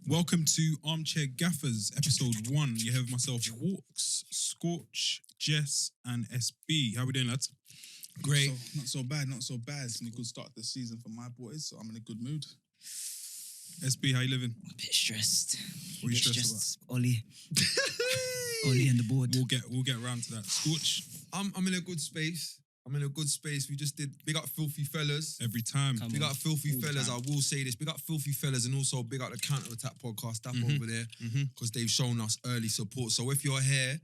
Welcome to Armchair Gaffers, episode 1. You have myself, Walks, Scorch, Jess, and SB. How we doing, lads? Great. Not so bad. It's been a good start to the season for my boys, so I'm in a good mood. SB, how you living? A bit stressed. What are you stressed about? Ollie. Ollie and the board. We'll get around to that. Scorch? I'm in a good space. We just did big up Filthy Fellas. Every time. Big up Filthy All the Fellas. time. I will say this. Big up Filthy Fellas and also big up the Counter Attack podcast staff over there because they've shown us early support. So if you're here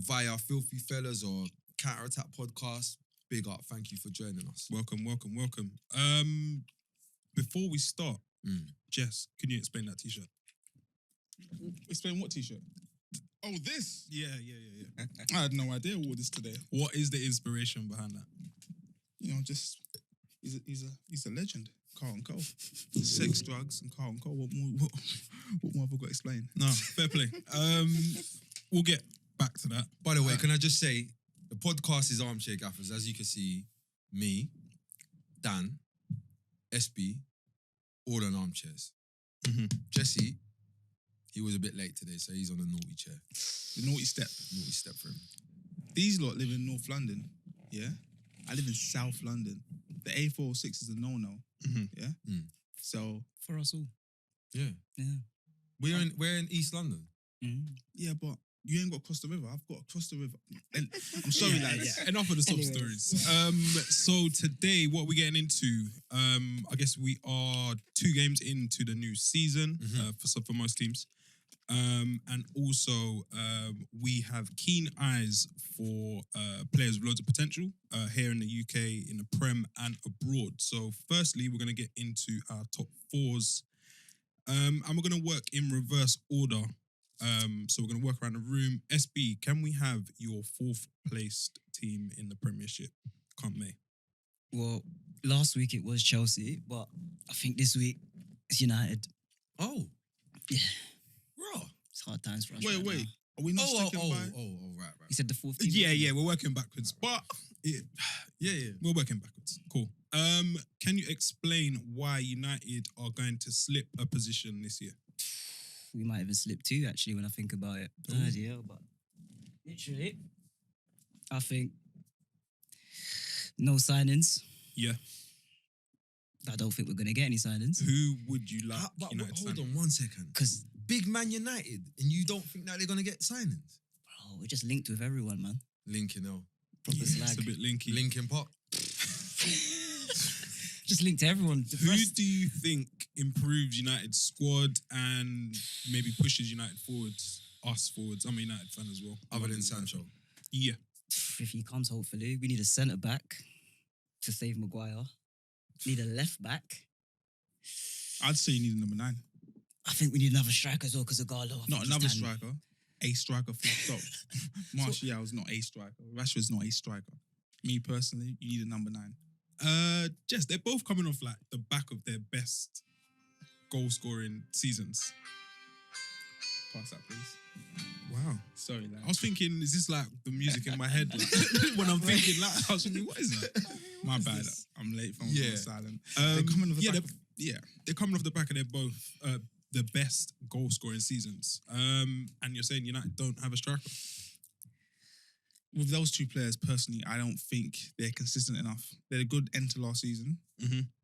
via Filthy Fellas or Counter Attack podcast, big up. Thank you for joining us. Welcome. Before we start, Jess, can you explain that t-shirt? Explain what t-shirt? Oh, this? Yeah. I had no idea what this today. What is the inspiration behind that? You know, just he's a legend. Carlton Cole. Sex, drugs, and Carlton Cole. What more have I got to explain? No, fair play. We'll get back to that. By the way, can I just say, the podcast is Armchair Gaffers. As you can see, me, Dan, SB, all on armchairs. Jesse, he was a bit late today, so he's on a naughty chair. The naughty step. Naughty step for him. These lot live in North London, yeah? I live in South London. The A406 is a no-no, yeah? So, For us all. Yeah. Yeah. We're in East London. yeah, but you ain't got to cross the river. I've got to cross the river. And I'm sorry, lads. Enough of the sob Anyways. stories. So today, what we're getting into, I guess we are 2 games into the new season for most teams. And also, we have keen eyes for players with loads of potential here in the UK, in the Prem and abroad. So firstly, we're going to get into our top 4s. And we're going to work in reverse order. So we're going to work around the room. SB, can we have your 4th placed team in the Premiership come May? Well, last week it was Chelsea, but I think this week it's United. Oh. Yeah. Bro. It's hard times for us. Wait. right now. Are we not sticking by? Right. You said the 4th team? Yeah, we're working backwards. But we're working backwards. Cool. Can you explain why United are going to slip a position this year? We might even slip 2, actually, when I think about it. Bloody hell, but literally, I think no signings. Yeah. I don't think we're going to get any signings. Who would you like But United hold signing? on 1 second. Because, Big Man United, and you don't think that they're going to get signings? bro, we're just linked with everyone, man. Lincoln, no. Proper It's slag. a bit linky. Lincoln Park. Just linked to everyone. The Who rest- do you think improves United's squad and maybe pushes United forwards? Us forwards. I'm a United fan as well. Other than Sancho. Yeah. If he comes, hopefully, we need a centre back to save Maguire. Need a left back. I'd say you need a number 9. I think we need another striker as well because of Garlo. Not another striker. A striker, full stop. Martial's not a striker. Rashford's not a striker. Me personally, you need a number 9. Jess, they're both coming off like the back of their best goal scoring seasons. Pass that, please. Wow. Sorry, lad. I was thinking, is this like the music in my head? Like, when I'm thinking, like, I was thinking, what is that? My bad. I'm late from Yeah. silent. They're coming off the back they're coming off the back of their both the best goal scoring seasons. And you're saying United don't have a striker? With those 2 players, personally, I don't think they're consistent enough. They're a good end to last season.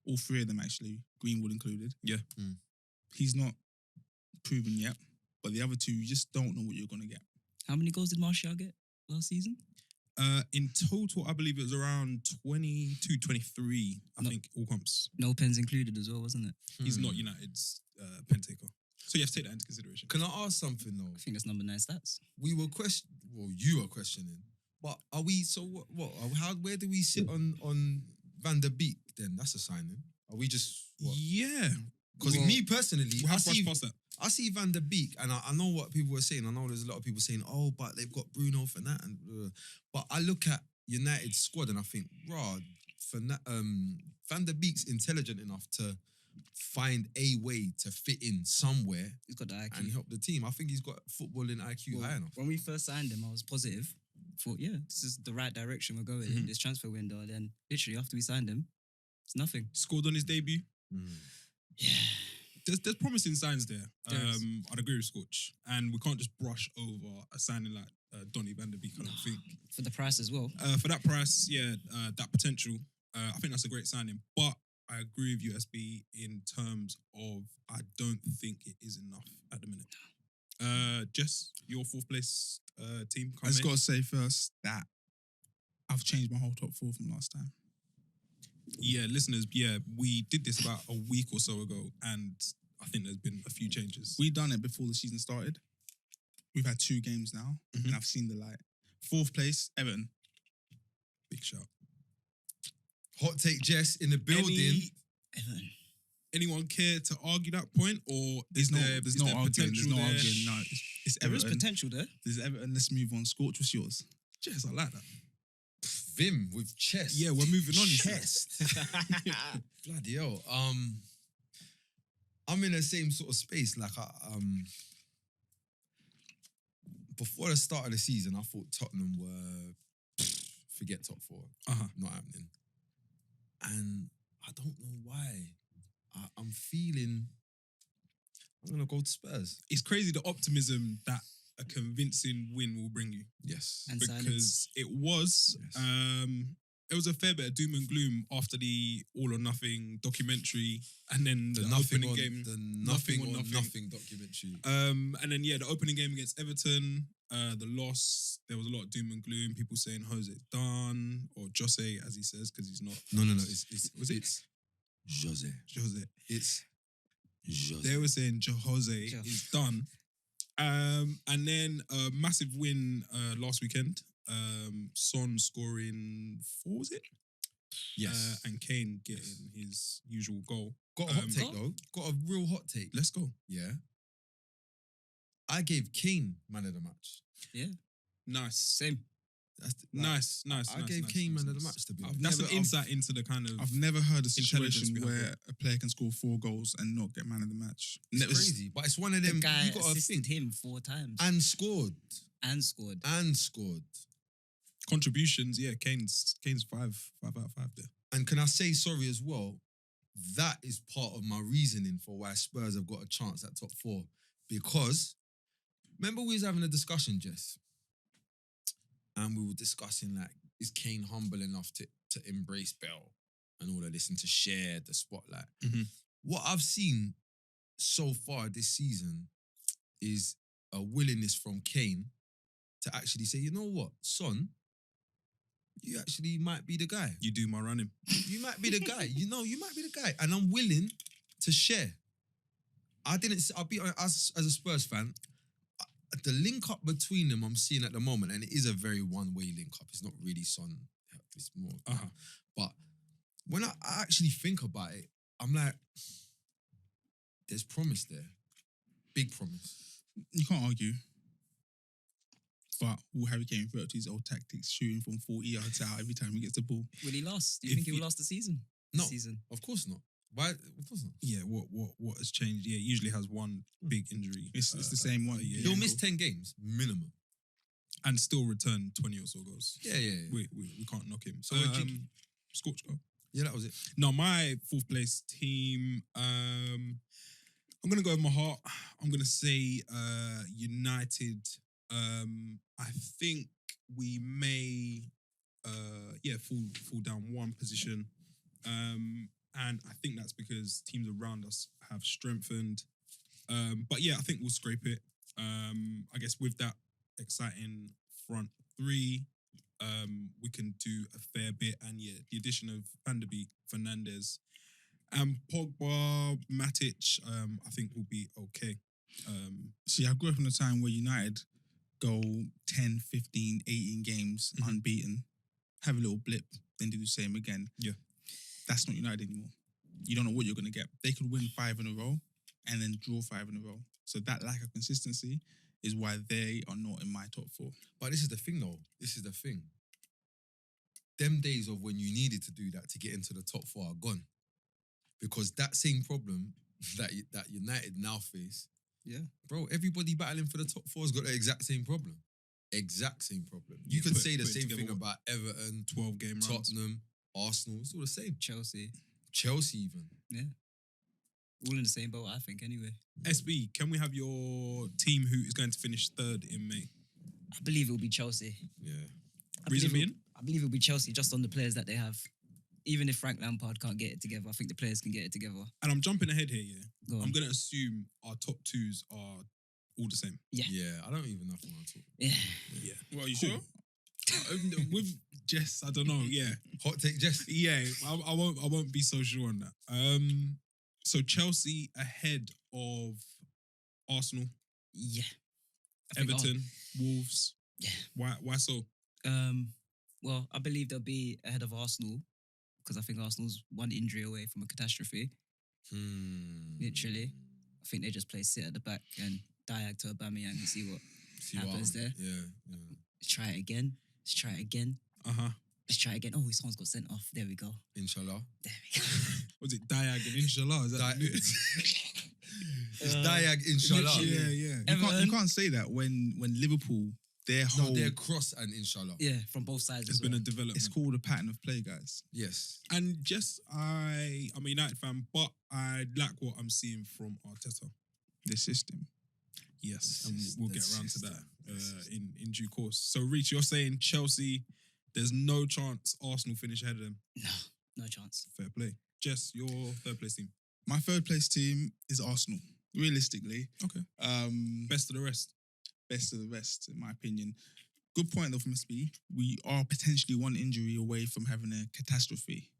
All 3 of them, actually, Greenwood included. Yeah. He's not proven yet, but the other 2, you just don't know what you're going to get. How many goals did Martial get last season? In total, I believe it was around 22, 23, I No. think, all comps. No pens included as well, wasn't it? He's not United's pen taker. So you have to take that into consideration. Can I ask something though? I think that's number 9 stats. You were questioning. But are we, so what? Where do we sit on Van der Beek then? That's a signing. Are we just, what? Yeah. Because me personally, We'll have to rush past that. I see Van der Beek, and I know what people were saying. I know there's a lot of people saying, "Oh, but they've got Bruno for that." And but I look at United's squad and I think, Van der Beek's intelligent enough to find a way to fit in somewhere He's got the IQ. and help the team. I think he's got footballing IQ high enough. When we first signed him, I was positive. Thought, yeah, this is the right direction we're going in this transfer window. And then literally after we signed him, it's nothing. Scored on his debut. Yeah. there's promising signs there. There is. I'd agree with Scorch, and we can't just brush over a signing like Donny van der Beek. I don't think For the price as well. for that price, that potential. I think that's a great signing, but I agree with you, SB, in terms of I don't think it is enough at the minute. Jess, your fourth place team. I just got to say first that I've changed my whole top four from last time. Yeah, listeners, we did this about a week or so ago, and I think there's been a few changes. We done it before the season started. We've had 2 games now, and I've seen the light. Fourth place, Everton. Big shout. Hot take, Jess, in the building. Anyone care to argue that point, or There's no arguing. potential there? No, it's There is Everton. potential there. There's Everton. Let's move on. Scorch, what's yours? Jess, I like that. Vim with chest. Yeah, we're moving on. Chest. Bloody hell. I'm in the same sort of space. Like, before the start of the season, I thought Tottenham were forget top 4. Not happening. And I don't know why. I'm feeling I'm gonna go to Spurs. It's crazy the optimism that a convincing win will bring you. Yes. And silence. Because it was it was a fair bit of doom and gloom after the All or Nothing documentary, and then the opening game, the nothing on nothing documentary. and then the opening game against Everton, the loss. There was a lot of doom and gloom. People saying Jose done, or Jose as he says, because he's not. No. It's Jose. Jose. It's Jose. They were saying Jose is done. And then a massive win last weekend. Son scoring 4, was it? Yes. And Kane getting his usual goal. Got a hot take though. Got a real hot take. Let's go. Yeah. I gave Kane man of the match. Yeah. Nice. Same. Nice. I gave Kane man of the match to be honest. That's an insight into the kind of. I've never heard a intelligence situation we have where there. a player can score 4 goals and not get man of the match. It's crazy, but it's one of The them. guy You got to assisted think him 4 times and scored and scored. Contributions, Kane's 5 out of 5 there. And can I say sorry as well? That is part of my reasoning for why Spurs have got a chance at top 4. Because remember we was having a discussion, Jess, and we were discussing like, is Kane humble enough to embrace Bell and all of this and to share the spotlight? Mhm. What I've seen so far this season is a willingness from Kane to actually say, you know what, son, you actually might be the guy. You do my running. You might be the guy. You might be the guy. And I'm willing to share. I'll be honest, as a Spurs fan, the link up between them I'm seeing at the moment, and it is a very one-way link up. It's not really Son. It's more. But when I actually think about it, I'm like, there's promise there. Big promise. You can't argue. But will Harry Kane revert to his old tactics, shooting from 40 yards out every time he gets the ball? Will he last? Do you think he will last the season? No. This season? Of course not. Why? Of course not. Yeah, what has changed? Yeah, he usually has one big injury. It's the same one. He'll miss 10 games, minimum. And still return 20 or so goals. Yeah. We can't knock him. So, Scorch go. Yeah, that was it. No, my 4th place team, I'm going to go with my heart. I'm going to say United. I think we may fall down one position. And I think that's because teams around us have strengthened. But I think we'll scrape it. I guess with that exciting front 3, we can do a fair bit. And the addition of Van der Beek, Fernandes, and Pogba, Matic, I think will be okay. See, I grew up in a time where United go 10, 15, 18 games unbeaten, have a little blip, then do the same again. Yeah. That's not United anymore. You don't know what you're going to get. They could win 5 in a row and then draw 5 in a row. So that lack of consistency is why they are not in my top 4. But this is the thing though. This is the thing. Them days of when you needed to do that to get into the top 4 are gone. Because that same problem that United now face, bro, everybody battling for the top 4 has got the exact same problem. Exact same problem. You could say the same thing about Everton, 12-game runs. Tottenham, Arsenal. It's all the same. Chelsea. Chelsea even. Yeah. All in the same boat, I think. Anyway, SB, can we have your team who is going to finish third in May? I believe it will be Chelsea. Yeah. Reason being? I believe it will be Chelsea just on the players that they have. Even if Frank Lampard can't get it together, I think the players can get it together. And I'm jumping ahead here, yeah. Go on. I'm going to assume our top twos are all the same. Yeah. Yeah, I don't even know if I want to talk. Yeah. Yeah. Well, are you Cool. sure? With Jess, I don't know. Yeah. Hot take, Jess. Yeah, I won't be so sure on that. So Chelsea ahead of Arsenal, Yeah. I think Everton, Wolves. Yeah. Why so? Well, I believe they'll be ahead of Arsenal because I think Arsenal's one injury away from a catastrophe. Literally. I think they just play sit at the back and diag to Aubameyang and see what happens there. Yeah. Let's try it again. Let's try it again. Uh-huh. Let's try it again. Oh, his someone's got sent off. There we go. Inshallah. There we go. Was it Diag and Inshallah? Is that It's Diag, inshallah. Yeah. You can't say that when Liverpool, their whole... They're cross and inshallah. Yeah, from both sides. It's as been well. a development. It's called a pattern of play, guys. Yes. And just I'm a United fan, but I like what I'm seeing from Arteta. The system. Yes, The and sys- we'll the get around to system. that in due course. So, Reach, you're saying Chelsea, there's no chance Arsenal finish ahead of them. No chance. Fair play. Jess, your third place team. My third place team is Arsenal. Realistically, Okay. Best of the rest. best of the rest, in my opinion. Good point though from SB. We are potentially one injury away from having a catastrophe.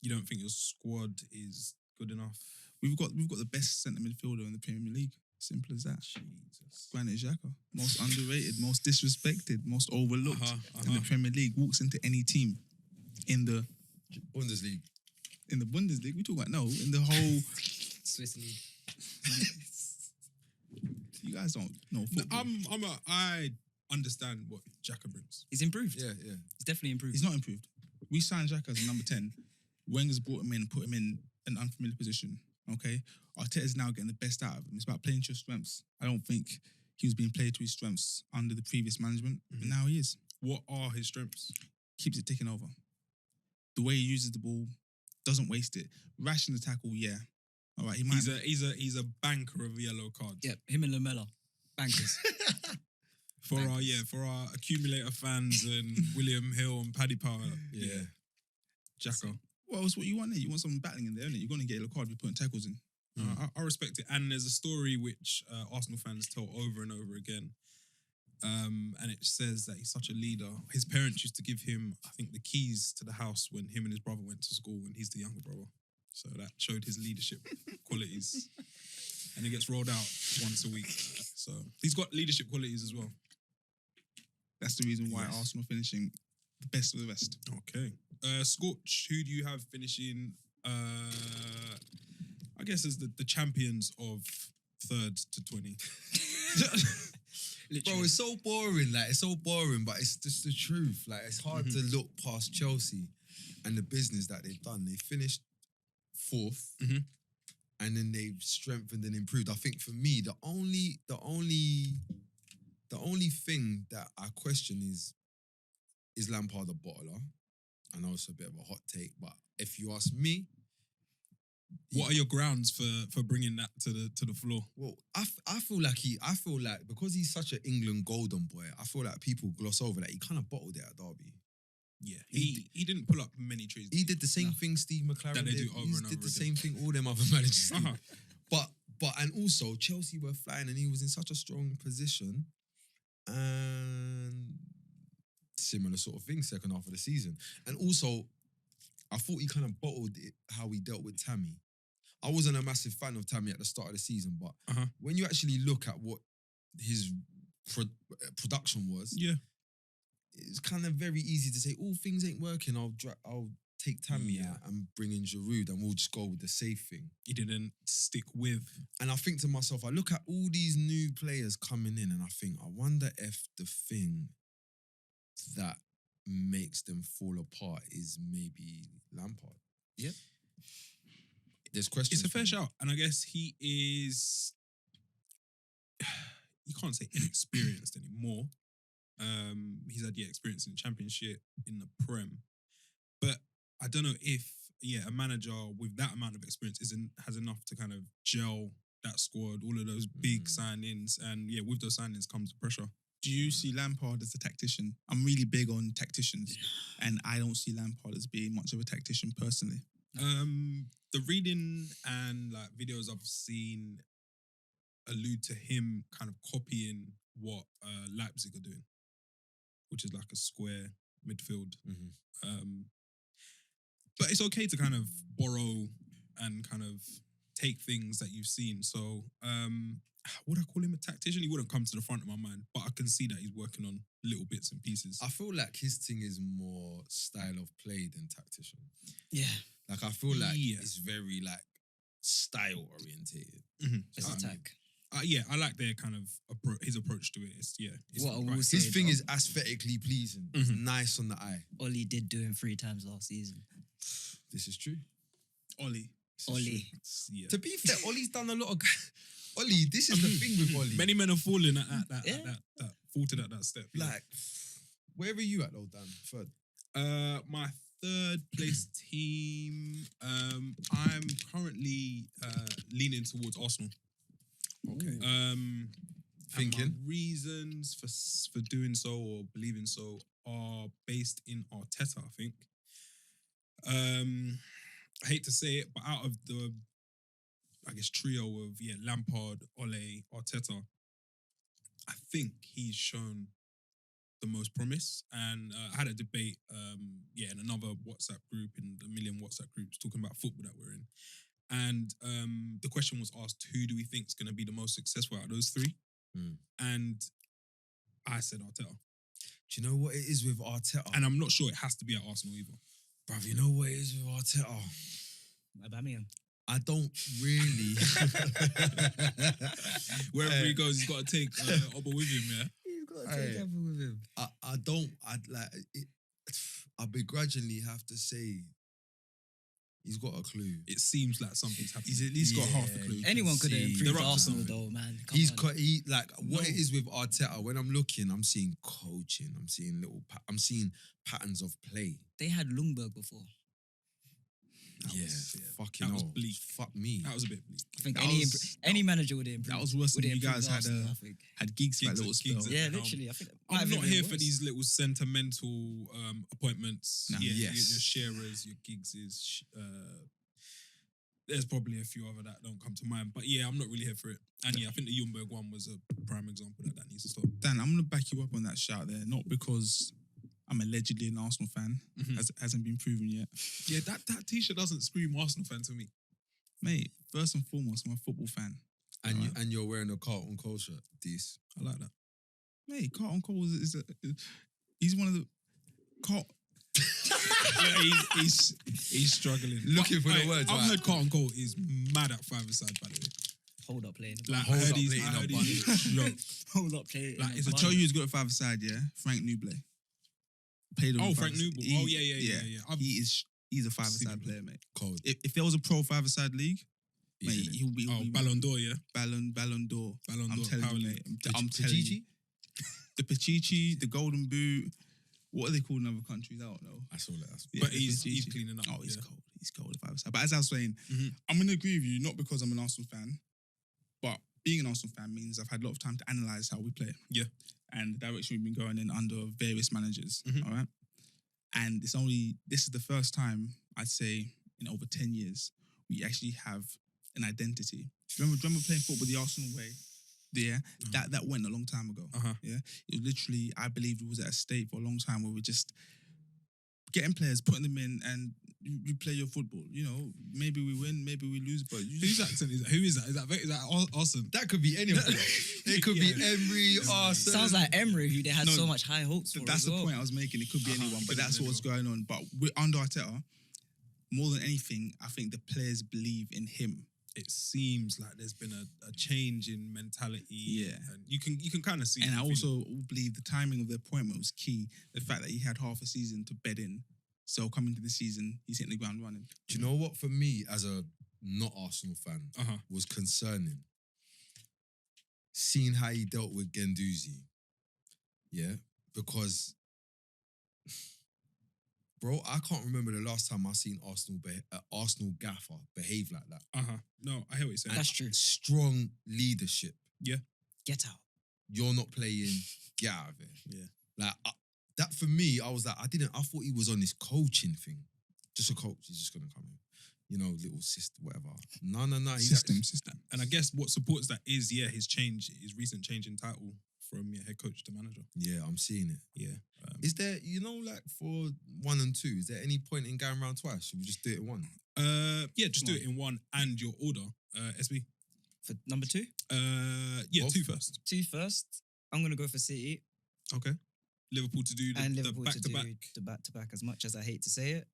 You don't think your squad is good enough? We've got the best centre midfielder in the Premier League. Simple as that. Jesus. Granit Xhaka, most underrated, most disrespected, most overlooked in the Uh-huh. Premier League. Walks into any team in the Bundesliga. Bundesliga. We talk about in the whole. Swiss League. You guys don't know No, football. I understand what Xhaka brings. He's improved. Yeah. He's definitely improved. He's not improved. We signed Xhaka as a number 10. Wenger's brought him in and put him in an unfamiliar position. Okay? Arteta's now getting the best out of him. It's about playing to your strengths. I don't think he was being played to his strengths under the previous management, but now he is. What are his strengths? Keeps it ticking over. The way he uses the ball, doesn't waste it. Rash in the tackle, yeah. All right, he might. He's a banker of yellow cards. Yep, him and Lamella. Bankers. For our accumulator fans and William Hill and Paddy Power. Yeah. Xhaka. What else? What you want there? You want someone battling in there, innit? You're going to get a yellow card if you're putting tackles in. I respect it. And there's a story which Arsenal fans tell over and over again. And it says that he's such a leader. His parents used to give him, I think, the keys to the house when him and his brother went to school, and he's the younger brother. So that showed his leadership qualities. And he gets rolled out once a week. So he's got leadership qualities as well. That's the reason why Yes. Arsenal finishing the best of the rest. Okay. Scorch, who do you have finishing, I guess, as the champions of 3rd to 20? Bro, it's so boring. Like, it's so boring, but it's just the truth. Like, it's hard to look past Chelsea and the business that they've done. They finished 4th, Mhm. and then they've strengthened and improved. I think for me, the only thing that I question is Lampard a bottler. I know it's a bit of a hot take, but if you ask me, What are your grounds for bringing that to the floor? well, I feel like because he's such an England golden boy, I feel like people gloss over that he kind of bottled it at Derby. Yeah, he didn't pull up many trees. He did the same thing Steve McLaren That they did. do over He and did over the again. same thing all them other managers do. Uh-huh. But and also Chelsea were flying and he was in such a strong position, and similar sort of thing second half of the season. And also, I thought he kind of bottled it how he dealt with Tammy. I wasn't a massive fan of Tammy at the start of the season, but Uh-huh. when you actually look at what his production was, Yeah. it's kind of very easy to say, "Oh, things ain't working. I'll take Tammy Yeah. out and bring in Giroud, and we'll just go with the safe thing." He didn't stick with. And I think to myself, I look at all these new players coming in, and I think, I wonder if the thing that makes them fall apart is maybe Lampard. Yep. There's questions. It's a fair for me. shout, and I guess he is. You can't say inexperienced anymore. He's had experience in the Championship, in the Prem, but I don't know if a manager with that amount of experience has enough to kind of gel that squad, all of those big signings, and with those signings comes the pressure. Do you see Lampard as a tactician? I'm really big on tacticians, and I don't see Lampard as being much of a tactician personally. The reading and like videos I've seen allude to him kind of copying what Leipzig are doing, which is like a square midfield. But it's okay to kind of borrow and kind of take things that you've seen. So would I call him a tactician? He wouldn't come to the front of my mind, but I can see that he's working on little bits and pieces. I feel like his thing is more style of play than tactician. Yeah. Like I feel like it's very like style orientated. It's attack. I like their kind of his approach to it. It's What I will right. say, His thing is aesthetically pleasing. It's nice on the eye. Oli did do him 3 times last season. This is true. Oli. Yeah. To be fair, Ollie's done a lot of. Ollie, this is the thing with Ollie. Many men have fallen at that faltered at that step. Yeah. Like, where are you at though, Dan? Third. My third place team. I'm currently leaning towards Arsenal. Okay. Thinking. And my reasons for doing so or believing so are based in Arteta, I think. I hate to say it, but out of the, I guess, trio of Lampard, Ole, Arteta, I think he's shown the most promise. And I had a debate, in another WhatsApp group, in the million WhatsApp groups, talking about football that we're in. And the question was asked, who do we think is going to be the most successful out of those 3? And I said Arteta. Do you know what it is with Arteta? And I'm not sure it has to be at Arsenal either. Bruv, you know what it is with Arteta? Aubameyang. I don't really. Wherever he goes, he's got to take Oba with him, yeah? He's got to take Oba with him. I begrudgingly have to say he's got a clue. It seems like something's happening. He's at least got half a clue. Anyone could have improved They're up to Arsenal something. though, man. What it is with Arteta, when I'm looking, I'm seeing coaching, I'm seeing I'm seeing patterns of play. They had Lundberg before. Fucking that was hell. bleak. Fuck me. That was a bit bleak. I think That any manager would have improved. That was worse than you guys had Arsenal, I think. had gigs for that little spell. Yeah, literally. I think I'm not here for these little sentimental appointments. No. Your Shearers, your Giggses. There's probably a few other that don't come to mind. But I'm not really here for it. And I think the Ljungberg one was a prime example that needs to stop. Dan, I'm going to back you up on that shout there, not because I'm allegedly an Arsenal fan, hasn't been proven yet. Yeah, that t-shirt doesn't scream Arsenal fan to me. Mate, first and foremost, I'm a football fan. And you're wearing a Carlton Cole shirt, Dees. I like that. Mate, Carlton Cole he's one of the... He's struggling. Looking for the words. I've heard Carlton Cole is mad at five-a-side, by the way. Hold up playing. Like, Hold I heard up he's playing a Hold up playing. Like, it's I'll tell you who's got a five-a-side, yeah? Frank Newbley. Played on Frank Newble. He- Oh, yeah. He's a Seen five-a-side him. player, mate. Cold. If there was a pro five-a-side league, mate, Easily. he'll be Ballon d'Or, yeah. Ballon d'Or. Ballon I'm d'Or, telling Power you, League. mate. I'm telling you. The Pichichi, the Golden Boot. What are they called in other countries? I don't know. I saw that. Yeah, But the he's Pichichi. cleaning up. Oh, he's yeah. cold. He's cold if I was. But as I was saying, I'm going to agree with you, not because I'm an Arsenal fan, but being an Arsenal fan means I've had a lot of time to analyse how we play. Yeah. And the direction we've been going in under various managers. Mhm. All right. And this is the first time, I'd say, in over 10 years, we actually have an identity. Remember playing football the Arsenal way? Yeah, that went a long time ago. Yeah, it was literally, I believe, it was at a state for a long time where we're just getting players, putting them in, and you play your football. You know, maybe we win, maybe we lose, but Whose accent is that? Who is that? Is that Austin? That could be any of them. It could be Emery, Arsenal. Sounds like Emery, who they had No, so much high hopes for. that's as the well. point I was making. It could be anyone, but Could that's be what's going on. But under Arteta, more than anything, I think the players believe in him. It seems like there's been a change in mentality. Yeah. And you can kind of see And it, I feel also believe the timing of the appointment was key. The fact that he had half a season to bed in. So coming to the season, he's hitting the ground running. Do you know what, for me, as a not Arsenal fan, was concerning? Seeing how he dealt with Guendouzi. Yeah? Because Bro, I can't remember the last time I seen Arsenal gaffer behave like that. No, I hear what you're saying. That's true. Strong leadership. Get out. You're not playing. Get out of here. Yeah. Like that for me, I was like, I thought he was on this coaching thing. Just a coach. He's just gonna come in. You know, little system, whatever. No. System. And I guess what supports that is, his recent change in title from head coach to manager. Yeah, I'm seeing it. Yeah. Is there, like for 1 and 2, is there any point in going round twice? Should we just do it in one? Just do it in one and your order. SB. For number 2? Both? 2 first. 2 first. I'm going to go for City. Okay. Liverpool to do And the Liverpool to do back-to-back. the back-to-back. As much as I hate to say it,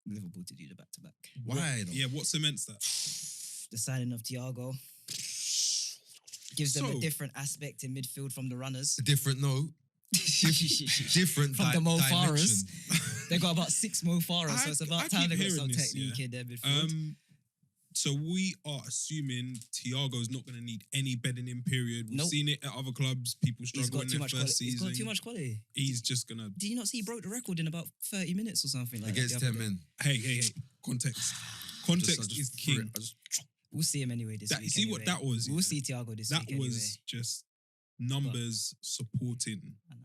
Liverpool to do the back-to-back. Why though? Yeah, what cements that? The signing of Thiago gives them a So- different aspect in midfield from the runners. A different note. Different From the Mo Farahs. dimension. They got about 6 Mo Farahs, so it's I about time keep they got some hearing this, technique yeah. in their midfield. So we are assuming Thiago's not going to need any bedding in period. We've Nope. seen it at other clubs. People He's struggle got in too their much first quality. He's season. got too much quality. He's just going to... Did you not see he broke the record in about 30 minutes or something like Against that? 10 men. Hey. Context. I Context just is threw king. it. I just- We'll see him anyway this That, week. see what anyway. that was? We'll yeah? see Thiago this That week was just numbers supporting anyway.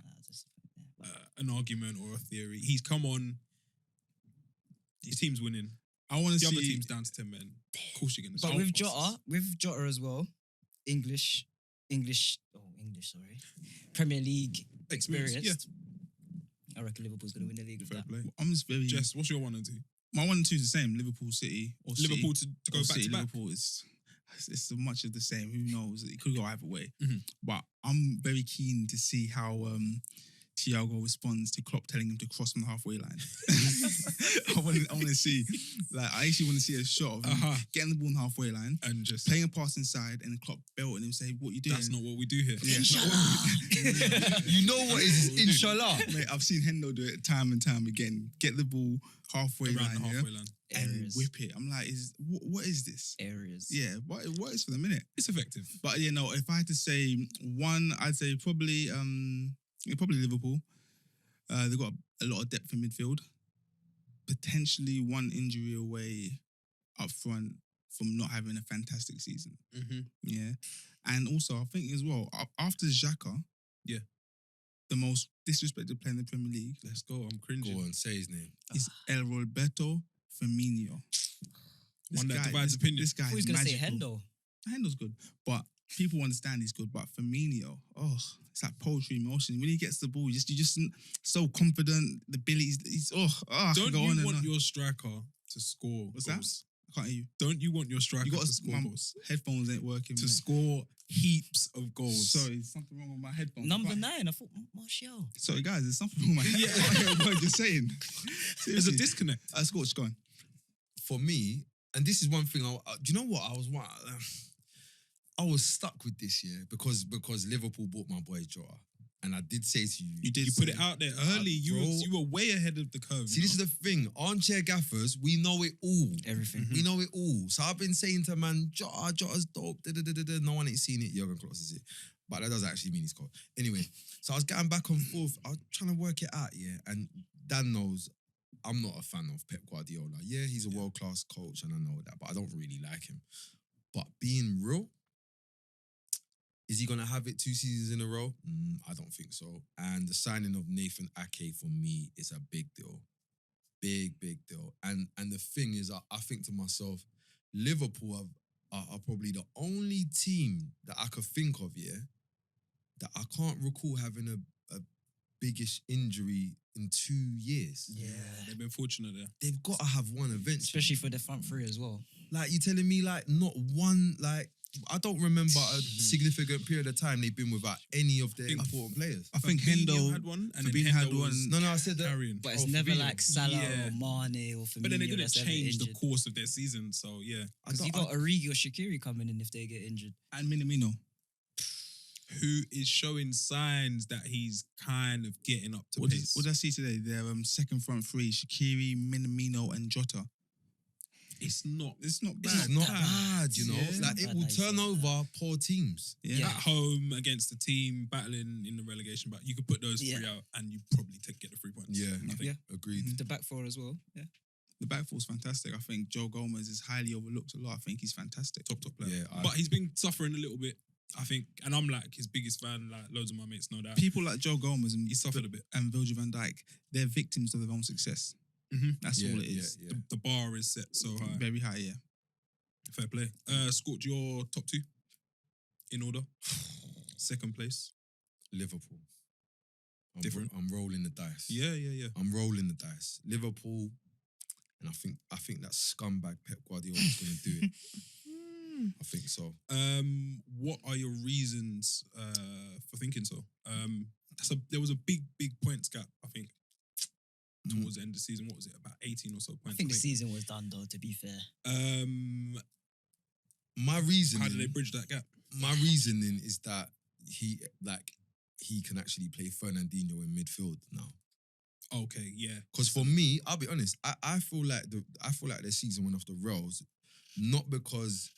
an argument or a theory. He's come on. His team's winning. I want to The see. other team's down to 10 men. Of course you're going to But with Jota as well, English, sorry, Premier League Experience, experienced. I reckon Liverpool's going to win the league with Fair that. play. I'm just very. Jess, what's your 1 and 2? My 1 and 2 is the same. Liverpool, City, or Liverpool City, to go or back City, to back. Liverpool is. It's so much of the same. Who knows? It could go either way. Mhm. But I'm very keen to see how Thiago responds to Klopp telling him to cross from the halfway line. I want to see. I actually want to see a shot of him getting the ball on the halfway line, And just... playing a pass inside, and Klopp belting him, say, "What you doing?" That's not what we do here. Yeah. You know what is inshallah? Mate, I've seen Hendo do it time and time again. Get the ball halfway Around line, the halfway line. and Areas. whip it. I'm like, what is this? Areas. Yeah, what is for the minute? It's effective. But if I had to say one, I'd say probably Liverpool. They've got a lot of depth in midfield. Potentially one injury away up front from not having a fantastic season. Mm-hmm. Yeah. And also, I think as well, after Xhaka, Yeah. the most disrespected player in the Premier League Let's go. I'm cringing. Go on, say his name. is El Roberto Firmino. One that divides opinion. This guy I thought he was is going to say magical. Hendo. Hendo's good, but people understand he's good. But Firmino, it's like poetry in motion. When he gets the ball, you just so confident. The abilities, I Don't can go you on and want on. your striker to score What's that? goals? I can't hear you. Don't you want your striker You got to score my goals? headphones ain't working. To mate. score heaps of goals. Sorry, there's something wrong with my headphones. Number I can't- 9, I thought Martial. Sorry, guys, there's something wrong with my headphones. I can't hear what you're saying. There's a Seriously. disconnect. Scorch, go on. For do you know what I was stuck with this year because Liverpool bought my boy Jota, and I did say to you, You put it out there early. bro. You were way ahead of the curve. See, this is the thing. Armchair Gaffers, we know it all. Everything. We know it all. So I've been saying to man, Jota's dope. No one ain't seen it. Jurgen Klopp says it. But that doesn't actually mean he's cold. Anyway, so I was getting back and forth. I was trying to work it out, yeah. And Dan knows I'm not a fan of Pep Guardiola. Yeah, he's a world-class coach and I know that, but I don't really like him. But being real, is he going to have it 2 seasons in a row? I don't think so. And the signing of Nathan Ake for me is a big deal. Big deal. And the thing is, I think to myself, Liverpool are probably the only team that I could think of, that I can't recall having a biggish injury in 2 years. Yeah, they've been fortunate there. They've got to have one eventually. Especially for the front three as well. Like, you telling me, like, not one, like, I don't remember a significant period of time they've been without any of their important players. I think Fabinho Hendo had one, and Fabinho then had Hendo one. was No, I said that. carrying. But it's Oh, never Fabinho. like Salah Yeah. or Mane or Firmino. But then they didn't that's ever change the injured. course of their season. So yeah, Because you got Origi or Shaqiri coming in if they get injured. and Minamino. who is showing signs that he's kind of getting up to What pace. did I see today? Their second front three: Shaqiri, Minamino, and Jota. It's not. It's not It's bad. It's not that bad, you know. Yeah. Like It's it not will bad that turn you say over poor teams. Yeah. At home against a team battling in the relegation, but you could put those three out and you probably get the 3 points. Yeah, I think. Yeah. agreed. The back four as well. Yeah. The back four's fantastic. I think Joe Gomez is highly overlooked a lot. I think he's fantastic. Top player. Yeah, but he's been suffering a little bit. I think, and I'm like his biggest fan. Like loads of my mates know that. People like Joe Gomez and He suffered a bit. and Virgil van Dijk, they're victims of their own success. That's all it is. Yeah. The bar is set so high. Very high, yeah. Fair play. Scorch your top two in order. Second place. Liverpool. Different. I'm rolling the dice. Yeah. I'm rolling the dice. Liverpool, and I think that scumbag Pep Guardiola is going to do it. I think so. What are your reasons for thinking so? There was a big points gap, I think, towards the end of the season. What was it? About 18 or so points. I think the season was done though, to be fair. My reasoning. How did they bridge that gap? My reasoning is that he can actually play Fernandinho in midfield now. Okay, yeah. Because for me, I'll be honest, I feel like their season went off the rails, not because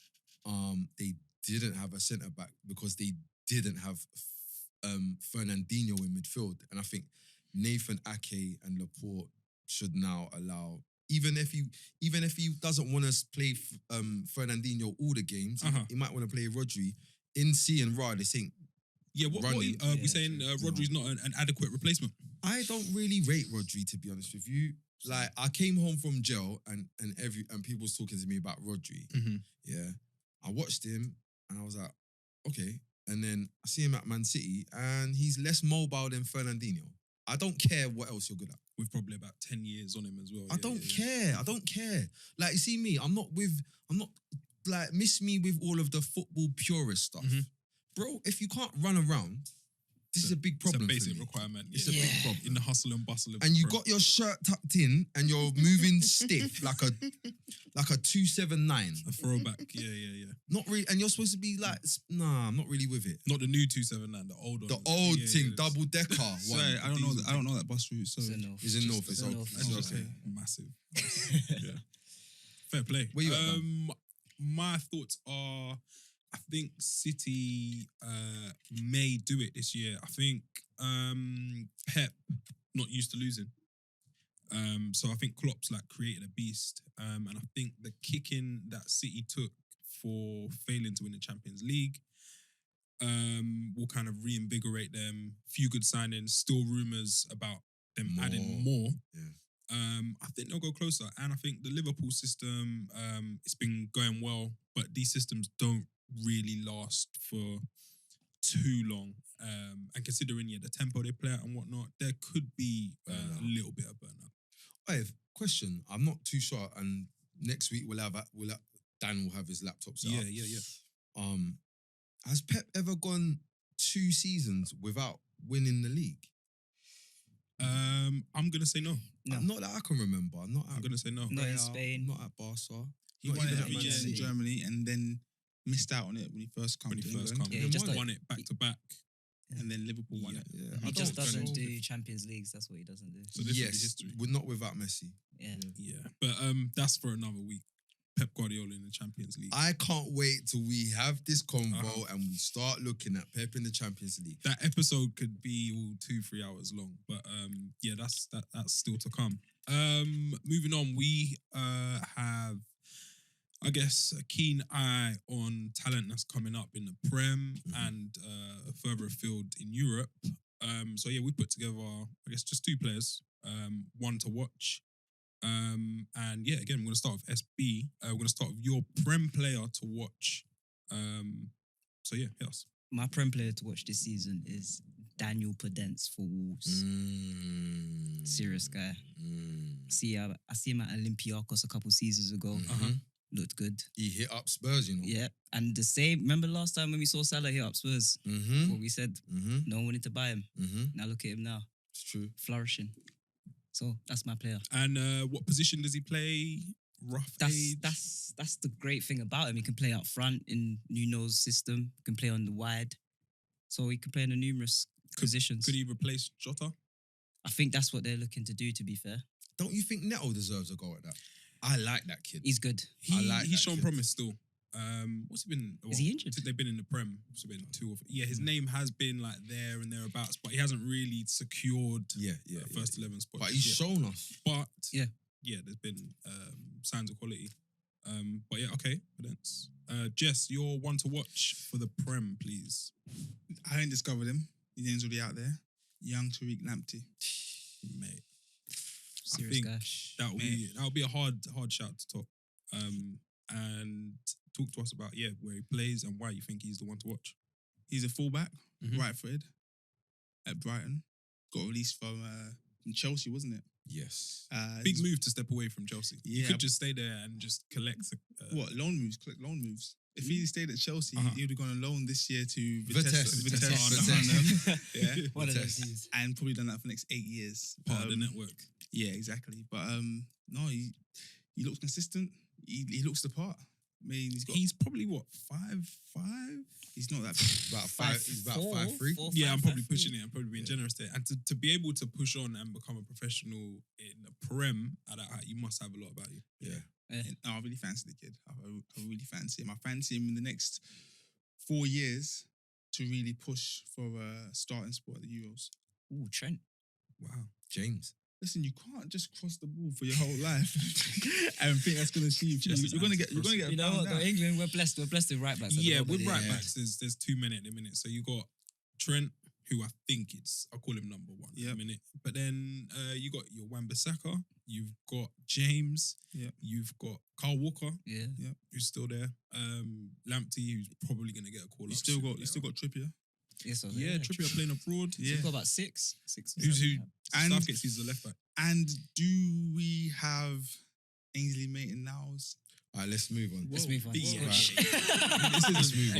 they didn't have a centre back, because they didn't have Fernandinho in midfield, and I think Nathan Ake and Laporte should now allow. Even if he doesn't want to play Fernandinho all the games, he might want to play Rodri. In seeing Ra, they think. Yeah, what we saying Rodri's not an adequate replacement? I don't really rate Rodri, to be honest with you. Like, I came home from jail and people was talking to me about Rodri. Yeah, I watched him and I was like, okay. And then I see him at Man City and he's less mobile than Fernandinho. I don't care what else you're good at. With probably about 10 years on him as well. I don't care. I don't care. Like, you see me, I'm not like, miss me with all of the football purist stuff. Bro, if you can't run around, this is a big problem. It's a basic for me. requirement. It's a big problem. In the hustle and bustle of And you Prem. got your shirt tucked in and you're moving stiff like a 279. A throwback. Yeah. Not really, and you're supposed to be like, nah, I'm not really with it. Not the new 279, the old one. The old thing, double decker one. Sorry, I don't know that bus route. So It's in North. It's in North. It's okay. North. It's okay. Massive. Yeah. Fair play. Where you at, my thoughts are, I think City may do it this year. I think Pep not used to losing. So I think Klopp's like created a beast. And I think the kicking that City took for failing to win the Champions League will kind of reinvigorate them. Few good signings, still rumours about them adding more. Yeah. I think they'll go closer. And I think the Liverpool system, it's been going well, but these systems don't really last for too long. And considering the tempo they play at and whatnot, there could be a little bit of burnout. Hey, question. I'm not too sure. And next week Dan will have his laptop set up. Yeah. Has Pep ever gone 2 seasons without winning the league? I'm gonna say no. No. Not that I can remember. I'm gonna say no. Not in Real, Spain. Not at Barca. he Not won even it at every Man year in City. Germany and then missed out on it when he first came When to he first England. come, Yeah, he just won it back to back. And then Liverpool won it. Yeah, He I just don't doesn't know. do Champions Leagues. That's what he doesn't do. So this will be Yes, history. we're not without Messi. Yeah. Yeah, but that's for another week. Pep Guardiola in the Champions League. I can't wait till we have this convo and we start looking at Pep in the Champions League. That episode could be all 2-3 hours long, but yeah, that's still to come. Moving on, we have, I guess, a keen eye on talent that's coming up in the Prem and further afield in Europe. So yeah, we put together, I guess, just 2 players, one to watch. And yeah, again, we're going to start with SB. We're going to start with your Prem player to watch. So yeah, yes. My Prem player to watch this season is Daniel Podence for Wolves. Serious guy. I see him at Olympiacos a couple seasons ago. Looked good. He hit up Spurs, you know. Yeah. And the same, remember last time when we saw Salah hit up Spurs? What we said, no one wanted to buy him. Now look at him now. It's true. Flourishing. So that's my player. And what position does he play? Rough age? That's the great thing about him. He can play out front in Nuno's system. He can play on the wide. So he can play in the numerous positions. Could he replace Jota? I think that's what they're looking to do, to be fair. Don't you think Neto deserves a go at that? I like that kid. He's good. He, I like he's that shown kid. promise still. What's he been? Is he injured? They've been in the Prem. It's been 2 or 3. Yeah, his name has been like there and thereabouts, but he hasn't really secured Yeah, a first 11 spot. But he's shown us. But Yeah. there's been signs of quality. But yeah, okay. Jess, you're one to watch for the Prem, please. I ain't discovered him. His name's already out there. Young Tariq Lamptey. Mate, Serious guy. that'll be a hard shout to top. And talk to us about where he plays and why you think he's the one to watch. He's a fullback, Mhm. right-footed, at Brighton. Got released from Chelsea, wasn't it? Yes. Big move to step away from Chelsea. You Yeah. could just stay there and just collect. What, loan moves? Collect loan moves. If he stayed at Chelsea, Uh-huh. he would have gone on loan this year to Vitesse. Vitesse. Yeah. One of those dudes. And probably done that for the next 8 years. Part of the network. Yeah, exactly. But no, he looks consistent. He looks the part. I mean, He's probably what 5'5". he's not that About 5. He's about 5'3". Yeah, I'm probably pushing it. I'm probably being generous there. And to be able to push on and become a professional in the Prem at that height, you must have a lot about you. Yeah. And I really fancy the kid. I really fancy him. I fancy him in the next 4 years to really push for a starting spot at the Euros. Ooh, Trent. Wow. James. Listen, you can't just cross the ball for your whole life and think that's going to achieve. Just You're going to get. You're going to get. You know what? Though, England, we're blessed. We're blessed with right backs. at the Yeah, moment. with right yeah. backs, there's 2 men at the minute. So you got Trent, who I think I'll call him number 1 at Yep. the minute. But then you got your Wan-Bissaka, you've got James, Yep. you've got Carl Walker, Yeah. who's still there. Lamptey, who's probably going to get a call You up. still soon got later. Trippier. Yeah, so Yeah, Trippier playing abroad. So we've got about six. Who's who? And- Southgate's he's the left back. And do we have Ainsley Maitland-Niles? All right, let's move on. Let's move on. Yeah. Scorch. This move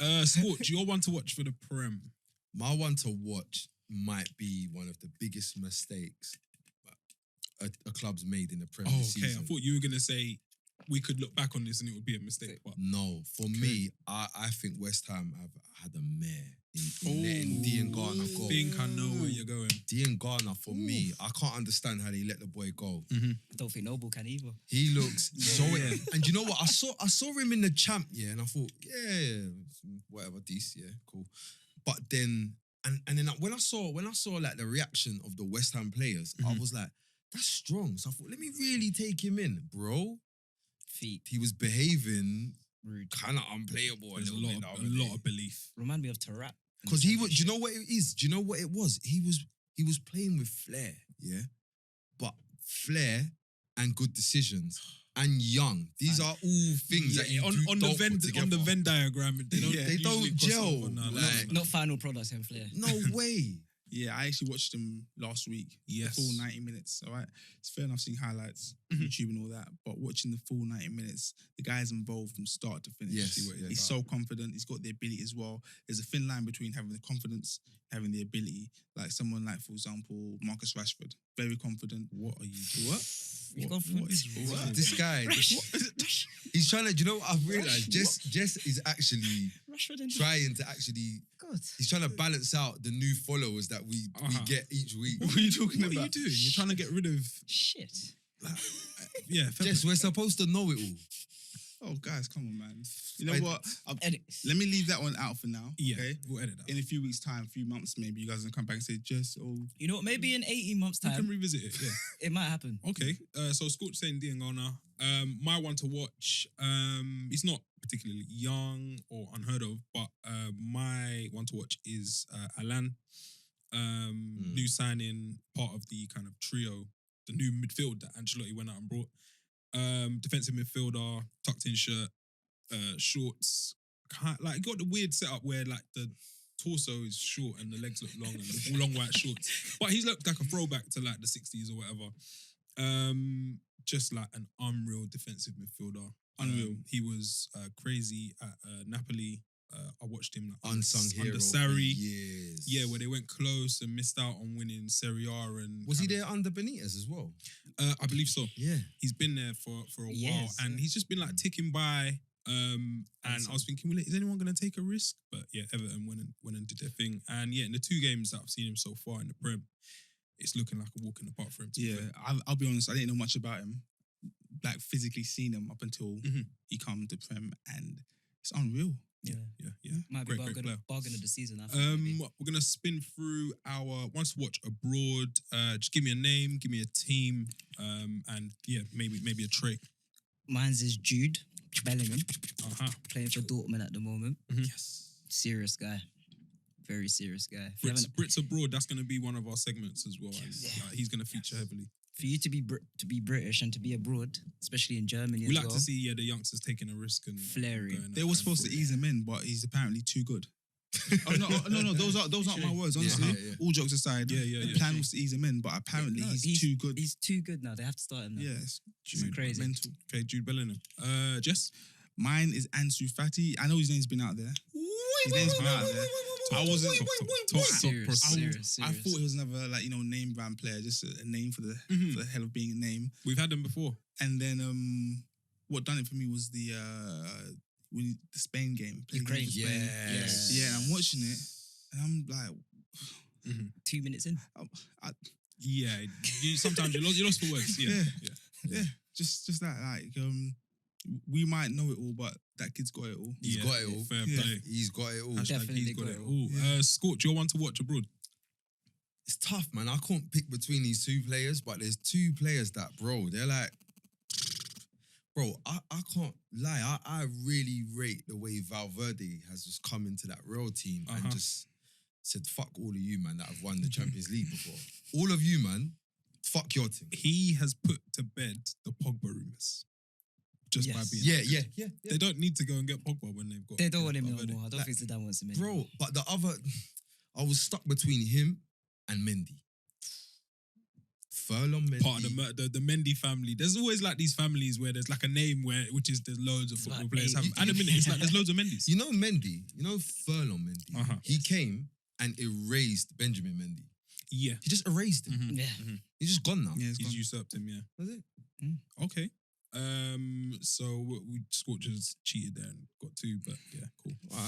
on. Scorch, you're one to watch for the Prem. My one to watch might be one of the biggest mistakes a club's made in the Premier Oh, okay. season. I thought you were going to say we could look back on this and it would be a mistake. But No, for me, I think West Ham have had a mare in letting Dean Garner go. I think I know where you're going. Dean Garner, for me, I can't understand how they let the boy go. I don't think Noble can either. He looks so. And you know what? I saw him in the champ, and I thought, whatever, this, cool. But then, and then when I saw like the reaction of the West Ham players, I was like, that's strong. So I thought, let me really take him in, bro. Feet. He was behaving Rude. kind of unplayable. There's a little bit lot, the a other lot day. of belief. Remind me of Tarap. Because he was, do you know what it is? Do you know what it was? He was playing with flair, but flair and good decisions and young. These are all things that you on don't the put Venn together. diagram, they don't Yeah. They don't usually cross gel, over, no, like- Not final products and flair. No way. Yeah, I actually watched him last week. Yes. The full 90 minutes. All right. It's fair enough seeing highlights, YouTube and all that. But watching the full 90 minutes, the guy's involved from start to finish. Yes, He's so confident. He's got the ability as well. There's a thin line between having the confidence, having the ability. Like someone like, for example, Marcus Rashford. Very confident. What are you doing? What? You've What- gone for what is wrong? This guy, he's trying to. Do you know what I've realized? Jess is actually Rashford and trying to actually. God. He's trying to balance out the new followers that we get each week. What are you talking What are you about? doing? You're trying to get rid of Shit. Jess, we're supposed to know it all. Oh, guys, come on, man. You know I- what? Edit. Let me leave that one out for now. Yeah, Okay. we'll edit that. In a few weeks' time, a few months, maybe you guys can come back and say, Jess, You know what? Maybe in 18 months' We can time, revisit it. Yeah. it might happen. Okay. So Scorch saying Diangana. My one to watch. He's not particularly young or unheard of, but my one to watch is Alan. New signing, part of the kind of trio, the new midfield that Ancelotti went out and brought. Defensive midfielder, tucked in shirt, shorts. Like got the weird setup where like the torso is short and the legs look long and the long white shorts. But he's looked like a throwback to like the 60s or whatever. Just like an unreal defensive midfielder. Unreal. He was crazy at Napoli. I watched him like, Unsung hero. under for Sarri. years. Yeah, where they went close and missed out on winning Serie A. And Was he kind there under Benitez as well? of- I believe so. Yeah. He's been there for a while, Yes, and yeah. he's just been like ticking by. And I was thinking, well, is anyone going to take a risk? But yeah, Everton went and did their thing. And yeah, in the 2 games that I've seen him so far in the Prem, it's looking like a walk in the park for him. To be Yeah, fair. I'll be honest. I didn't know much about him. like physically seen him up until Mhm. he come to Prem, and it's unreal. Yeah. Yeah. Might be Great player. bargain of the season, I think. maybe. We're gonna spin through our once to watch abroad. Just give me a name, give me a team, and yeah, maybe a trait. Mine's is Jude Bellingham, Uh-huh. playing for Dortmund at the moment. Yes. Serious guy. Very serious guy. If you haven't- Brits abroad. That's gonna be one of our segments as well. And, Yes. he's gonna feature heavily. For you to be British and to be abroad, especially in Germany We as like well, to see the youngsters taking a risk and Flaring. going They up were and supposed to forward. ease him in, but he's apparently too good. No. Those aren't my words. Honestly, yeah. all jokes aside, Yeah. the plan was to ease him in, but apparently No, he's too good. He's too good now. They have to start him now. Yeah, it's crazy. mental. Okay, Jude Bellingham. Jess. Mine is Ansu Fati. I know his name's been out there. His name's been out there. I wasn't Top Serious, prospect. serious. I thought he was another name brand player, just a name for the Mhm. for the hell of being a name. We've had them before. And then what done it for me was the Spain game. playing Ukraine. for Spain. Yes. Yeah, I'm watching it, and I'm like, 2 minutes in. Yeah, sometimes you're lost for words. Yeah. yeah, just that we might know it all, but that kid's got it all. He's got it all. Fair Yeah. play. He's got it all. Hashtag Definitely he's got got it it all. Yeah. Scorch, you're one to watch abroad. It's tough, man. I can't pick between these two players, but there's two players that, bro, they're like, bro, I can't lie. I really rate the way Valverde has just come into that Real team and just said, fuck all of you, man, that have won the Champions League before. All of you, man, fuck your team. He has put to bed the Pogba rumors. Just by Yes. being Yeah. They don't need to go and get Pogba when they've got. They don't want him no Valverde. more. I don't Like, think Zidane wants him anymore. Bro, but the other, I was stuck between him and Mendy. Furlong Mendy. Part of the Mendy family. There's always like these families where there's like a name which is there's loads of football Like players have. eight. At a minute, it's like there's loads of Mendys. You know Mendy? You know Furlong Mendy? Uh-huh. He came and erased Benjamin Mendy. Yeah. He just erased him. Mhm. Yeah. He's just gone now. Yeah, it's He's gone. usurped him, yeah. That's it. Okay. So we Scorchers cheated there and got two, but yeah, cool. All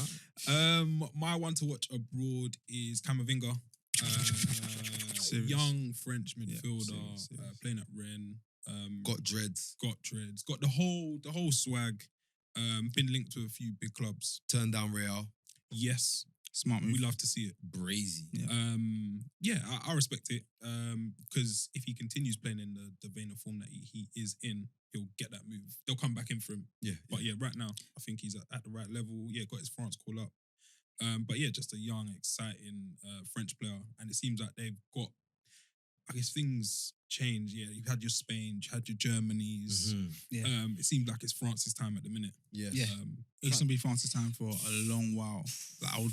right. My one to watch abroad is Camavinga. Serious. Young French midfielder, serious. playing at Rennes. Got dreads. Got dreads, got the whole swag. Been linked to a few big clubs. Turned down Real. Yes, Smart move. we love to see it. Brazy. Yeah. I respect it. Because if he continues playing in the vein of form that he is in, he'll get that move. They'll come back in for him. Yeah. But yeah, right now I think he's at the right level. Yeah, got his France call up. But yeah, just a young, exciting French player, and it seems like they've got. I guess things change. Yeah, you've had your Spain, you had your Germanys. Yeah. It seems like it's France's time at the minute. Yes. Yeah. It's gonna be France's time for a long while. Like I would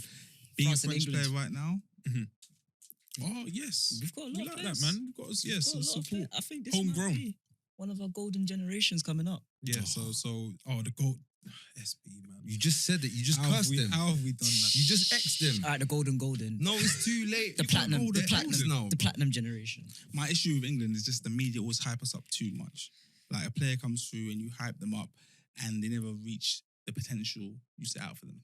being France a and French player England. right now. Oh yes, We've got a lot we of like players. that, man. We've got We've got some a lot of support. players. I think this Homegrown. might be one of our golden generations coming up. Yeah, the goal, SB man. You just said it. You just How have cursed we- them. How have we done that? You just X'd them. All right, the golden. No, it's too late. The You can't platinum, go the there. platinum, now. the platinum generation. My issue with England is just the media always hype us up too much. Like a player comes through and you hype them up, and they never reach the potential you set out for them.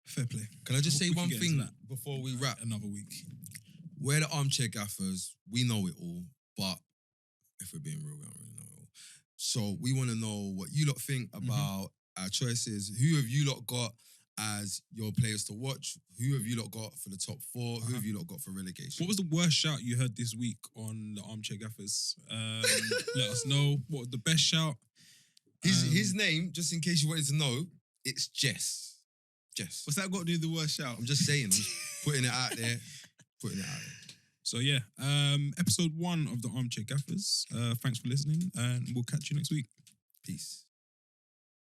Fair play. Can I just We say can one get into thing that. before we wrap? Another week. We're the Armchair Gaffers. We know it all, but if we're being real, we don't really know it all. So we want to know what you lot think about our choices. Who have you lot got as your players to watch? Who have you lot got for the top four? Who have you lot got for relegation? What was the worst shout you heard this week on the Armchair Gaffers? Let us know. What was the best shout? His name, just in case you wanted to know, it's Jess. Jess. What's that got to do with the worst shout? I'm just saying. I'm just putting it out there. So yeah, episode 1 of the Armchair Gaffers. Thanks for listening, and we'll catch you next week. Peace.